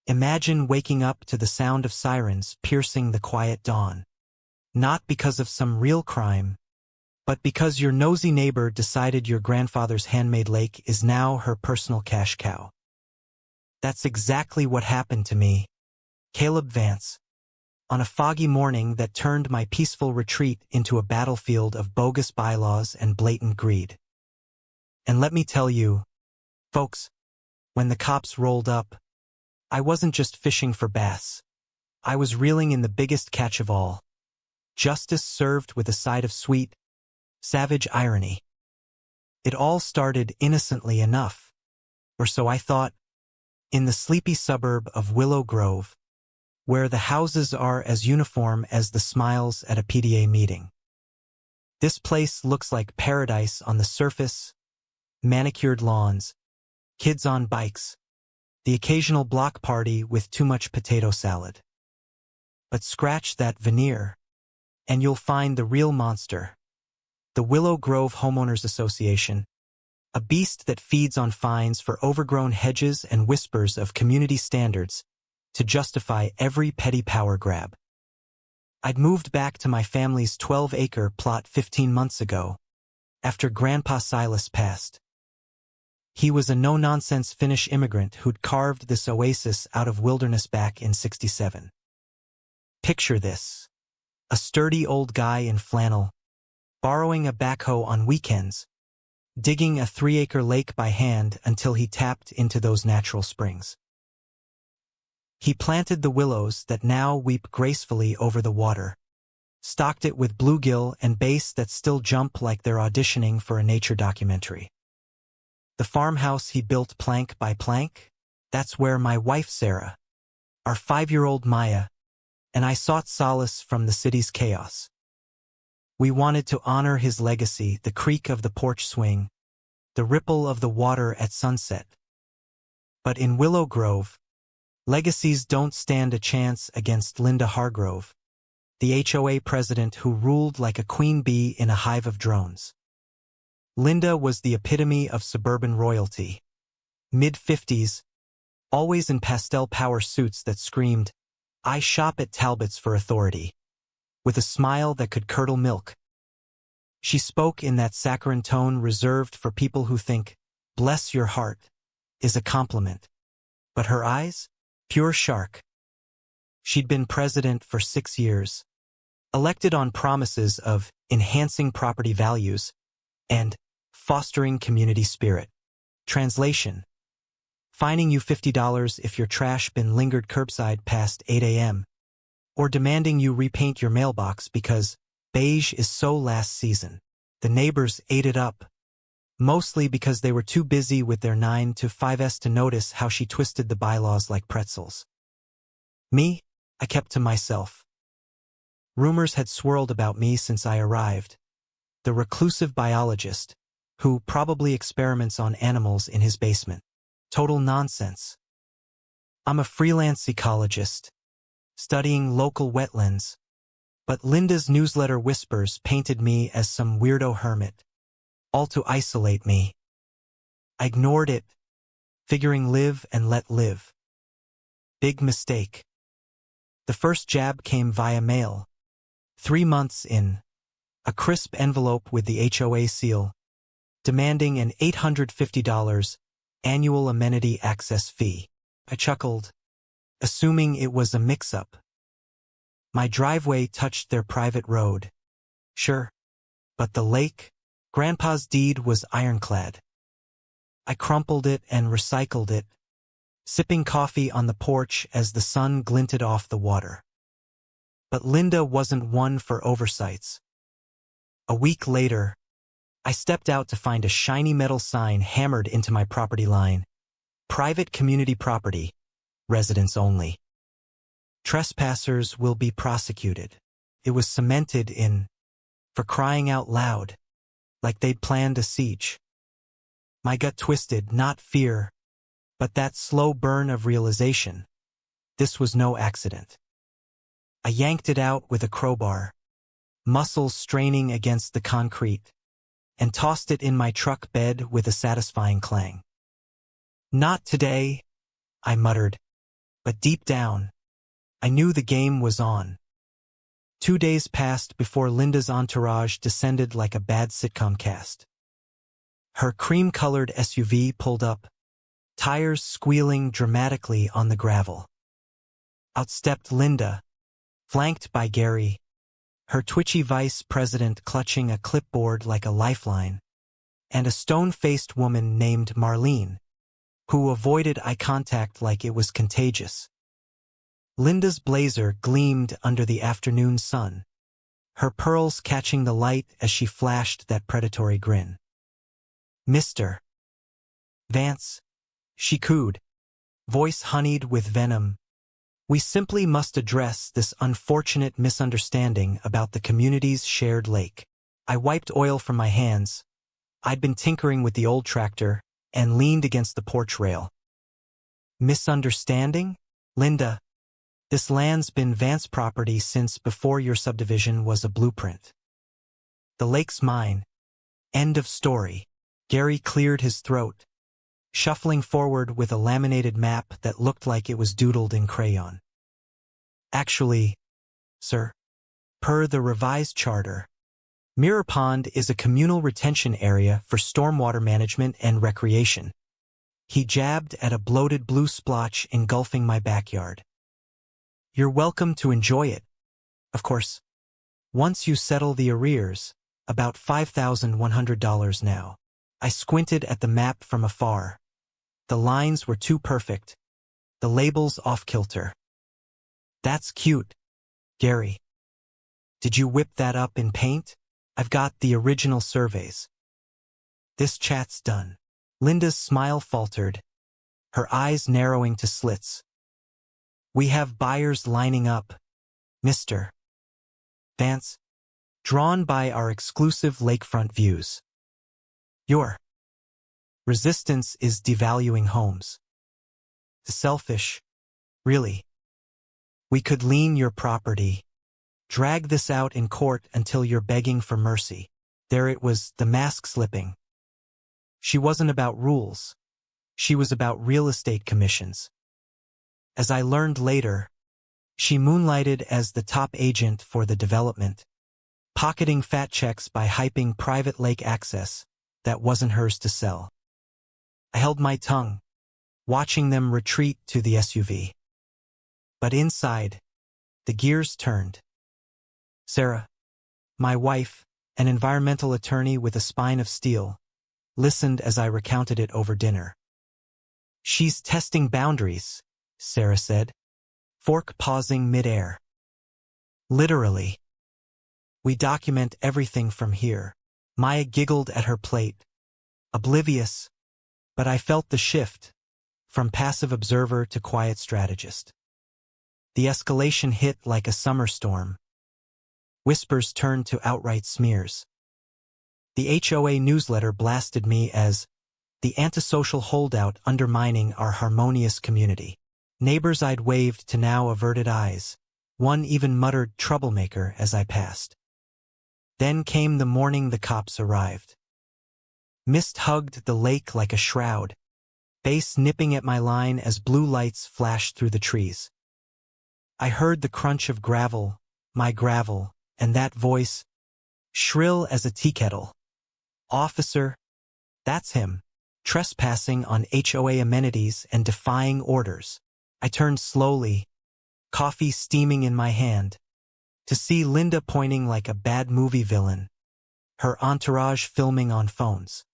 Imagine waking up to the sound of sirens piercing the quiet dawn. Not because of some real crime, but because your nosy neighbor decided your grandfather's handmade lake is now her personal cash cow. That's exactly what happened to me, Caleb Vance, on a foggy morning that turned my peaceful retreat into a battlefield of bogus bylaws and blatant greed. And let me tell you, folks, when the cops rolled up, I wasn't just fishing for bass. I was reeling in the biggest catch of all. Justice served with a side of sweet, savage irony. It all started innocently enough, or so I thought, in the sleepy suburb of Willow Grove, where the houses are as uniform as the smiles at a PTA meeting. This place looks like paradise on the surface, manicured lawns, kids on bikes, the occasional block party with too much potato salad. But scratch that veneer, and you'll find the real monster. The Willow Grove Homeowners Association, a beast that feeds on fines for overgrown hedges and whispers of community standards to justify every petty power grab. I'd moved back to my family's 12-acre plot 15 months ago, after Grandpa Silas passed. He was a no-nonsense Finnish immigrant who'd carved this oasis out of wilderness back in '67. Picture this: a sturdy old guy in flannel, borrowing a backhoe on weekends, digging a 3-acre lake by hand until he tapped into those natural springs. He planted the willows that now weep gracefully over the water, stocked it with bluegill and bass that still jump like they're auditioning for a nature documentary. The farmhouse he built plank by plank, that's where my wife Sarah, our 5-year-old Maya, and I sought solace from the city's chaos. We wanted to honor his legacy, the creak of the porch swing, the ripple of the water at sunset. But in Willow Grove, legacies don't stand a chance against Linda Hargrove, the HOA president who ruled like a queen bee in a hive of drones. Linda was the epitome of suburban royalty. Mid-50s, always in pastel power suits that screamed, "I shop at Talbot's for authority," with a smile that could curdle milk. She spoke in that saccharine tone reserved for people who think, "Bless your heart," is a compliment. But her eyes? Pure shark. She'd been president for 6 years, elected on promises of enhancing property values and fostering community spirit. Translation: fining you $50 if your trash bin lingered curbside past 8 a.m., or demanding you repaint your mailbox because beige is so last season. The neighbors ate it up, mostly because they were too busy with their 9 to 5s to notice how she twisted the bylaws like pretzels. Me, I kept to myself. Rumors had swirled about me since I arrived. The reclusive biologist, who probably experiments on animals in his basement. Total nonsense. I'm a freelance ecologist, studying local wetlands, but Linda's newsletter whispers painted me as some weirdo hermit, all to isolate me. I ignored it, figuring live and let live. Big mistake. The first jab came via mail, 3 months in, a crisp envelope with the HOA seal, demanding an $850 annual amenity access fee. I chuckled, assuming it was a mix-up. My driveway touched their private road. Sure, but the lake, Grandpa's deed was ironclad. I crumpled it and recycled it, sipping coffee on the porch as the sun glinted off the water. But Linda wasn't one for oversights. A week later, I stepped out to find a shiny metal sign hammered into my property line. Private community property, residents only. Trespassers will be prosecuted. It was cemented in, for crying out loud, like they'd planned a siege. My gut twisted, not fear, but that slow burn of realization. This was no accident. I yanked it out with a crowbar, muscles straining against the concrete, and tossed it in my truck bed with a satisfying clang. Not today, I muttered, But deep down, I knew the game was on. 2 days passed before Linda's entourage descended like a bad sitcom cast. Her cream-colored SUV pulled up, tires squealing dramatically on the gravel. Out stepped Linda, flanked by Gary, her twitchy vice president clutching a clipboard like a lifeline, and a stone-faced woman named Marlene, who avoided eye contact like it was contagious. Linda's blazer gleamed under the afternoon sun, her pearls catching the light as she flashed that predatory grin. "Mr. Vance," she cooed, voice honeyed with venom, "we simply must address this unfortunate misunderstanding about the community's shared lake." I wiped oil from my hands. I'd been tinkering with the old tractor and leaned against the porch rail. "Misunderstanding? Linda, this land's been Vance property since before your subdivision was a blueprint. The lake's mine. End of story." Gary cleared his throat, shuffling forward with a laminated map that looked like it was doodled in crayon. "Actually, sir, per the revised charter, Mirror Pond is a communal retention area for stormwater management and recreation." He jabbed at a bloated blue splotch engulfing my backyard. "You're welcome to enjoy it, of course. Once you settle the arrears, about $5,100 now." I squinted at the map from afar. The lines were too perfect, the labels off-kilter. "That's cute, Gary. Did you whip that up in paint? I've got the original surveys." "This chat's done." Linda's smile faltered, her eyes narrowing to slits. "We have buyers lining up, Mr. Vance, drawn by our exclusive lakefront views. Your resistance is devaluing homes. Selfish, really. We could lien your property, drag this out in court until you're begging for mercy." There it was, the mask slipping. She wasn't about rules. She was about real estate commissions. As I learned later, she moonlighted as the top agent for the development, pocketing fat checks by hyping private lake access that wasn't hers to sell. I held my tongue, watching them retreat to the SUV. But inside, the gears turned. Sarah, my wife, an environmental attorney with a spine of steel, listened as I recounted it over dinner. "She's testing boundaries," Sarah said, fork pausing midair. "Literally. We document everything from here." Maya giggled at her plate, oblivious, but I felt the shift, from passive observer to quiet strategist. The escalation hit like a summer storm. Whispers turned to outright smears. The HOA newsletter blasted me as the antisocial holdout undermining our harmonious community. Neighbors I'd waved to now averted eyes. One even muttered troublemaker as I passed. Then came the morning the cops arrived. Mist hugged the lake like a shroud, base nipping at my line as blue lights flashed through the trees. I heard the crunch of gravel, my gravel, and that voice, shrill as a tea kettle. "Officer, that's him, trespassing on HOA amenities and defying orders." I turned slowly, coffee steaming in my hand, to see Linda pointing like a bad movie villain, her entourage filming on phones.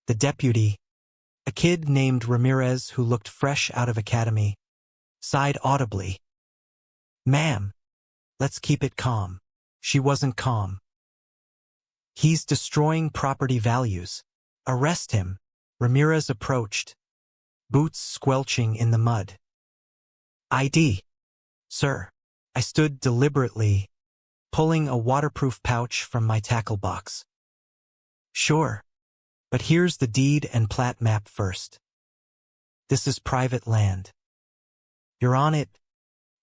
The deputy, a kid named Ramirez who looked fresh out of academy, sighed audibly. "Ma'am, let's keep it calm." She wasn't calm. "He's destroying property values. Arrest him." Ramirez approached, boots squelching in the mud. "ID, sir." I stood deliberately, pulling a waterproof pouch from my tackle box. "Sure, but here's the deed and plat map first. This is private land. You're on it,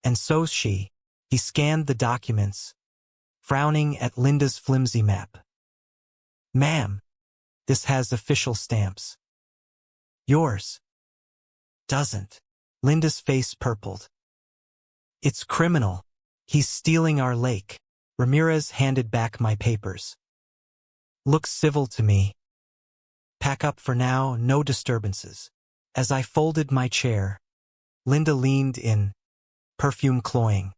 and so's she." He scanned the documents, frowning at Linda's flimsy map. "Ma'am, this has official stamps. Yours doesn't." Linda's face purpled. It's criminal. He's stealing our lake. Ramirez handed back my papers. Looks civil to me. Pack up for now, no disturbances. As I folded my chair, Linda leaned in, perfume cloying.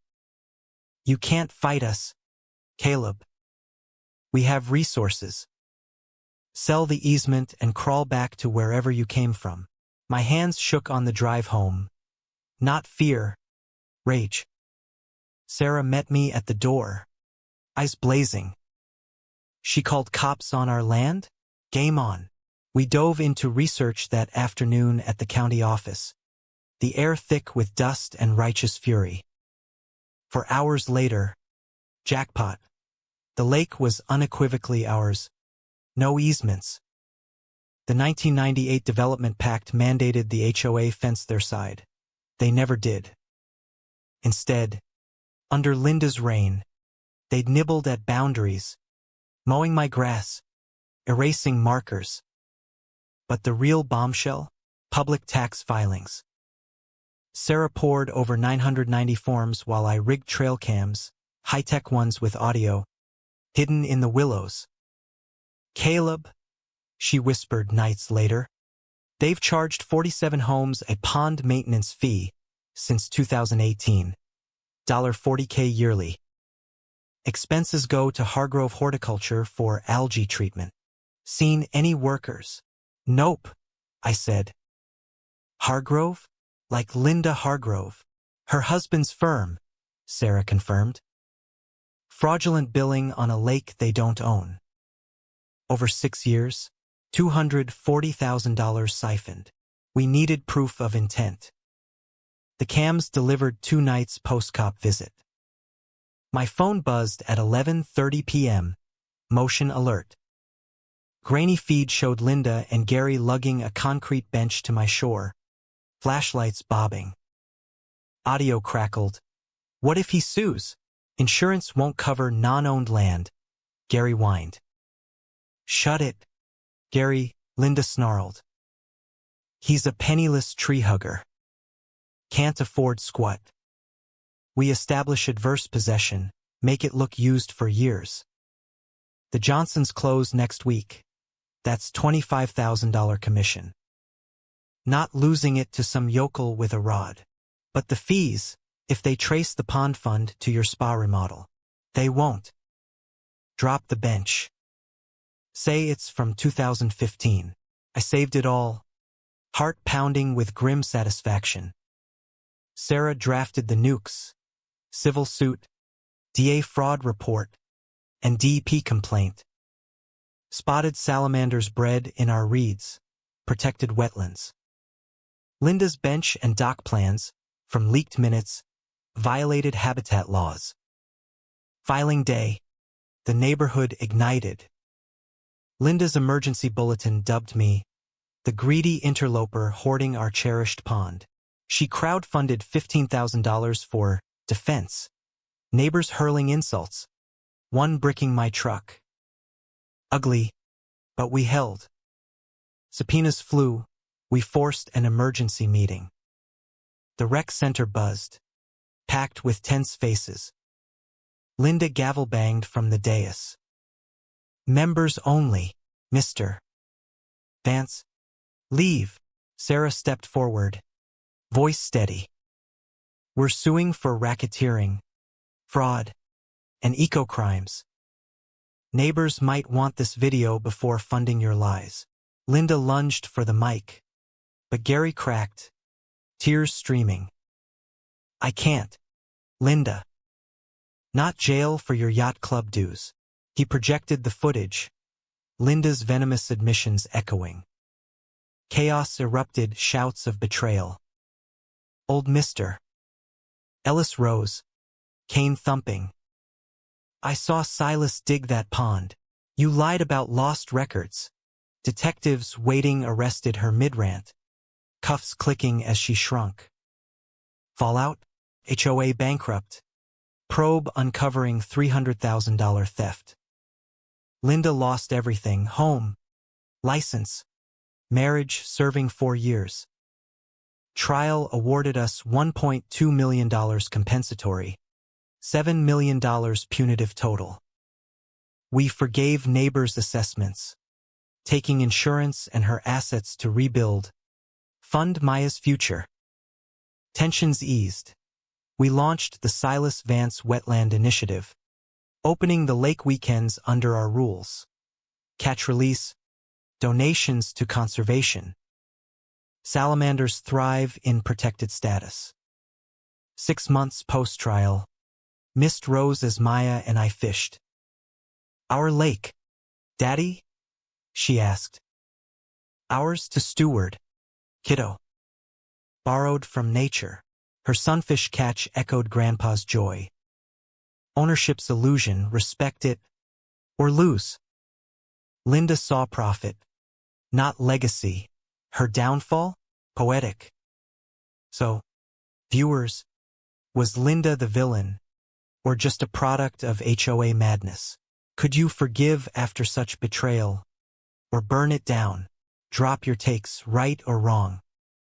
You can't fight us, Caleb. We have resources. Sell the easement and crawl back to wherever you came from. My hands shook on the drive home. Not fear, rage. Sarah met me at the door, eyes blazing. She called cops on our land? Game on. We dove into research that afternoon at the county office, the air thick with dust and righteous fury. For hours later, jackpot. The lake was unequivocally ours. No easements. The 1998 Development Pact mandated the HOA fence their side. They never did. Instead, under Linda's reign, they'd nibbled at boundaries, mowing my grass, erasing markers. But the real bombshell? Public tax filings. Sarah pored over 990 forms while I rigged trail cams, high-tech ones with audio, hidden in the willows. Caleb, she whispered nights later, they've charged 47 homes a pond maintenance fee since 2018. $40K yearly. Expenses go to Hargrove Horticulture for algae treatment. Seen any workers? Nope, I said. Hargrove? Like Linda Hargrove. Her husband's firm, Sarah confirmed. Fraudulent billing on a lake they don't own. Over 6 years, $240,000 siphoned. We needed proof of intent. The cams delivered 2 nights post-cop visit. My phone buzzed at 11:30 p.m. Motion alert. Grainy feed showed Linda and Gary lugging a concrete bench to my shore. Flashlights bobbing. Audio crackled. What if he sues? Insurance won't cover non-owned land. Gary whined. Shut it, Gary, Linda snarled. He's a penniless tree hugger. Can't afford squat. We establish adverse possession, make it look used for years. The Johnsons close next week. That's $25,000 commission. Not losing it to some yokel with a rod. But the fees, if they trace the pond fund to your spa remodel. They won't. Drop the bench. Say it's from 2015. I saved it all. Heart pounding with grim satisfaction. Sarah drafted the nukes. Civil suit, DA fraud report, and DEP complaint. Spotted salamanders bred in our reeds, protected wetlands. Linda's bench and dock plans, from leaked minutes, violated habitat laws. Filing day, the neighborhood ignited. Linda's emergency bulletin dubbed me the greedy interloper hoarding our cherished pond. She crowdfunded $15,000 for defense. Neighbors hurling insults. One bricking my truck. Ugly, but we held. Subpoenas flew. We forced an emergency meeting. The rec center buzzed, packed with tense faces. Linda gavel-banged from the dais. Members only, Mr. Vance. Leave. Sarah stepped forward, voice steady. We're suing for racketeering, fraud, and eco-crimes. Neighbors might want this video before funding your lies. Linda lunged for the mic, but Gary cracked, tears streaming. I can't. Linda. Not jail for your yacht club dues. He projected the footage, Linda's venomous admissions echoing. Chaos erupted, shouts of betrayal. Old Mister. Ellis rose, cane thumping. I saw Silas dig that pond. You lied about lost records. Detectives waiting arrested her mid-rant, cuffs clicking as she shrunk. Fallout? HOA bankrupt. Probe uncovering $300,000 theft. Linda lost everything, home, license, marriage serving 4 years. Trial awarded us $1.2 million compensatory, $7 million punitive total. We forgave neighbors' assessments, taking insurance and her assets to rebuild, fund Maya's future. Tensions eased. We launched the Silas Vance Wetland Initiative, opening the lake weekends under our rules. Catch release, donations to conservation. Salamanders thrive in protected status. 6 months post-trial, mist rose as Maya and I fished. Our lake, Daddy? She asked. Ours to steward, kiddo. Borrowed from nature. Her sunfish catch echoed Grandpa's joy. Ownership's illusion, respect it, or lose. Linda saw profit, not legacy. Her downfall? Poetic. So, viewers, was Linda the villain, or just a product of HOA madness? Could you forgive after such betrayal, or burn it down? Drop your takes, right or wrong.